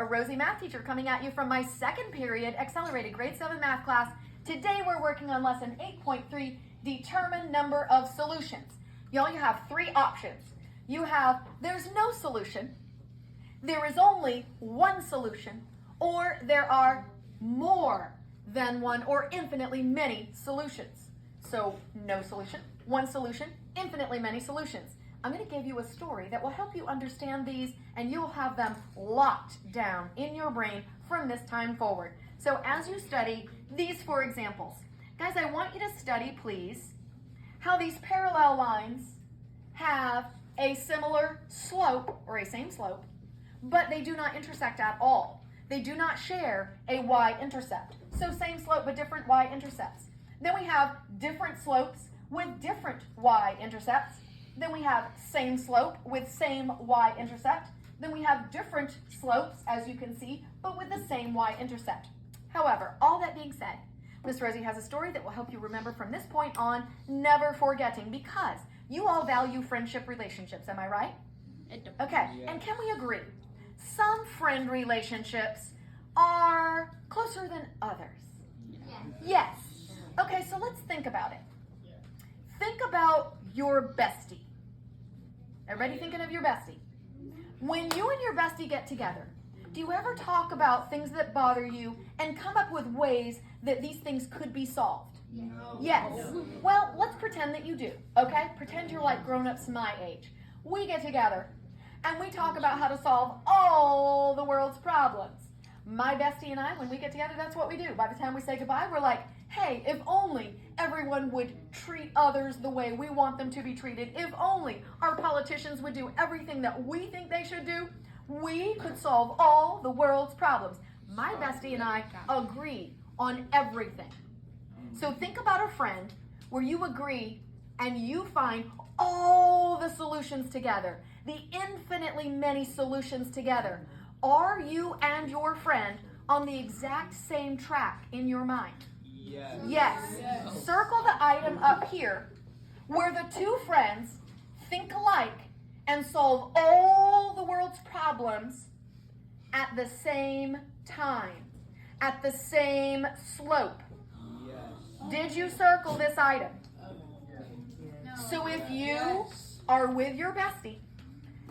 Rosie math teacher coming at you from my second period accelerated grade 7 math class. Today we're working on lesson 8.3, determine number of solutions. Y'all, you have three options. You have there's no solution, there is only one solution, or there are more than one or infinitely many solutions. So no solution, one solution, infinitely many solutions. I'm going to give you a story that will help you understand these, and you'll have them locked down in your brain from this time forward. So as you study these four examples, guys, I want you to study, please, how these parallel lines have a similar slope or a same slope, but they do not intersect at all. They do not share a y-intercept. So same slope but different y-intercepts. Then we have different slopes with different y-intercepts. Then we have same slope with same y-intercept. Then we have different slopes, as you can see, but with the same y-intercept. However, all that being said, Miss Rosie has a story that will help you remember from this point on, never forgetting, because you all value friendship relationships, am I right? Okay, and can we agree? Some friend relationships are closer than others. Yes. Okay, so let's think about it. Think about your bestie. Everybody thinking of your bestie? When you and your bestie get together, do you ever talk about things that bother you and come up with ways that these things could be solved? No. Yes. Well, let's pretend that you do, okay? Pretend you're like grown-ups my age. We get together and we talk about how to solve all the world's problems. My bestie and I, when we get together, that's what we do. By the time we say goodbye, we're like, hey, if only everyone would treat others the way we want them to be treated, if only our politicians would do everything that we think they should do, we could solve all the world's problems. My bestie and I agree on everything. So think about a friend where you agree and you find all the solutions together, the infinitely many solutions together. Are you and your friend on the exact same track in your mind? Yes. Circle the item up here where the two friends think alike and solve all the world's problems at the same time, at the same slope. Did you circle this item? So if you are with your bestie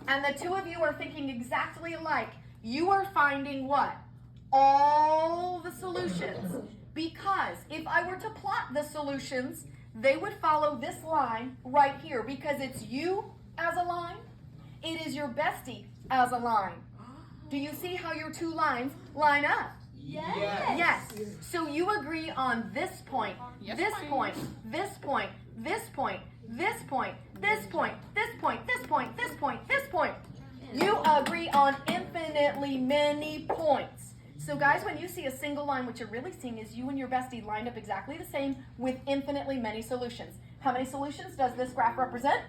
and the two of you are thinking exactly alike, you are finding what? All the solutions. Because if I were to plot the solutions, they would follow this line right here. Because it's you as a line, it is your bestie as a line. Do you see how your two lines line up? Yes. So you agree on this point, this point, this point, this point, this point, this point, this point, this point, this point, this point. You agree on infinitely many points. So guys, when you see a single line, what you're really seeing is you and your bestie lined up exactly the same with infinitely many solutions. How many solutions does this graph represent?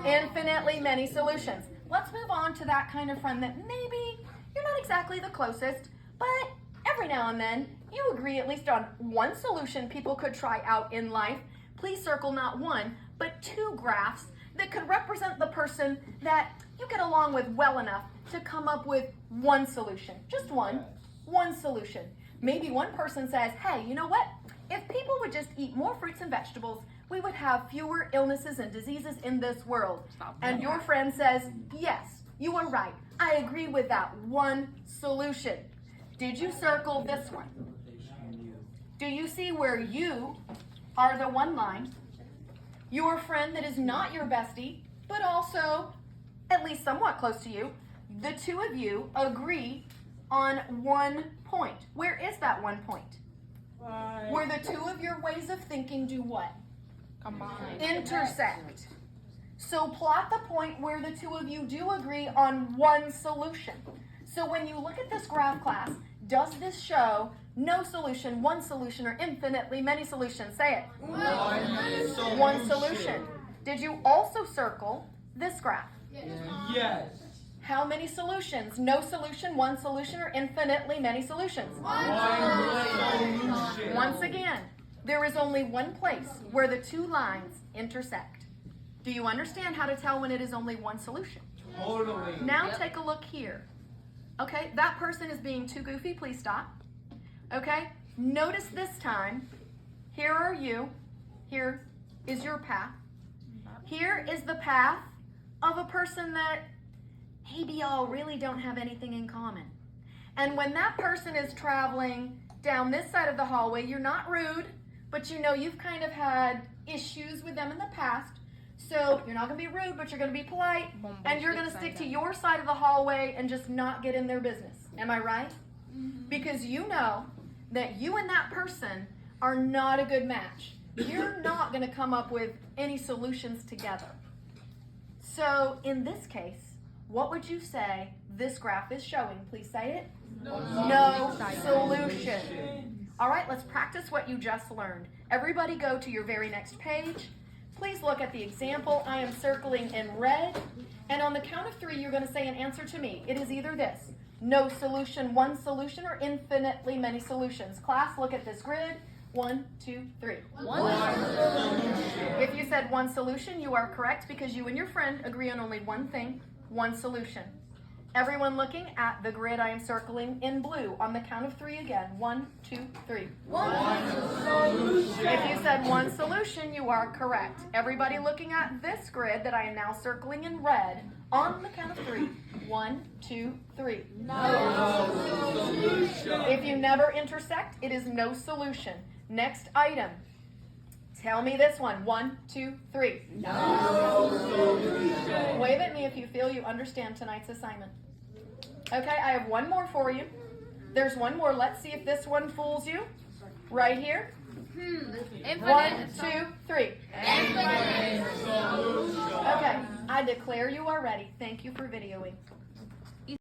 Infinitely many solutions. Let's move on to that kind of friend that maybe you're not exactly the closest, but every now and then you agree at least on one solution people could try out in life. Please circle not one, but two graphs that could represent the person that you get along with well enough to come up with one solution. Just one solution. Maybe one person says, hey, you know what? If people would just eat more fruits and vegetables, we would have fewer illnesses and diseases in this world. And your friend says, yes, you are right. I agree with that one solution. Did you circle this one? Do you see where you are the one line? Your friend that is not your bestie, but also at least somewhat close to you, the two of you agree on one point. Where is that one point? Where the two of your ways of thinking do what? Combine. Intersect. So plot the point where the two of you do agree on one solution. So when you look at this graph, class, does this show no solution, one solution, or infinitely many solutions? Say it. One solution. Did you also circle this graph? Yes. How many solutions? No solution, one solution, or infinitely many solutions? One solution. Once again, there is only one place where the two lines intersect. Do you understand how to tell when it is only one solution? Totally. Now take a look here. Okay, that person is being too goofy. Please stop. Okay, notice this time. Here are you. Here is your path. Here is the path of a person that maybe y'all really don't have anything in common. And when that person is traveling down this side of the hallway, you're not rude, but you know you've kind of had issues with them in the past. So you're not going to be rude, but you're going to be polite, and you're going to stick to your side of the hallway and just not get in their business. Am I right? Because you know that you and that person are not a good match. You're not going to come up with any solutions together. So in this case, what would you say this graph is showing? Please say it. No solution. All right, let's practice what you just learned. Everybody go to your very next page. Please look at the example I am circling in red. And on the count of 3, you're going to say an answer to me. It is either this: no solution, one solution, or infinitely many solutions. Class, look at this grid. 1, 2, 3. One solution. If you said one solution, you are correct because you and your friend agree on only one thing, one solution. Everyone looking at the grid I am circling in blue. On the count of 3 again. 1, 2, 3. One solution. If you said one solution, you are correct. Everybody looking at this grid that I am now circling in red. On the count of 3. 1, 2, 3. No solution. If you never intersect, it is no solution. Next item. Tell me this one. 1, 2, 3. No solution. Wave at me if you feel you understand tonight's assignment. Okay, I have one more for you. There's one more. Let's see if this one fools you. Right here. 1, 2, 3. Infinite solution. Okay, I declare you are ready. Thank you for videoing.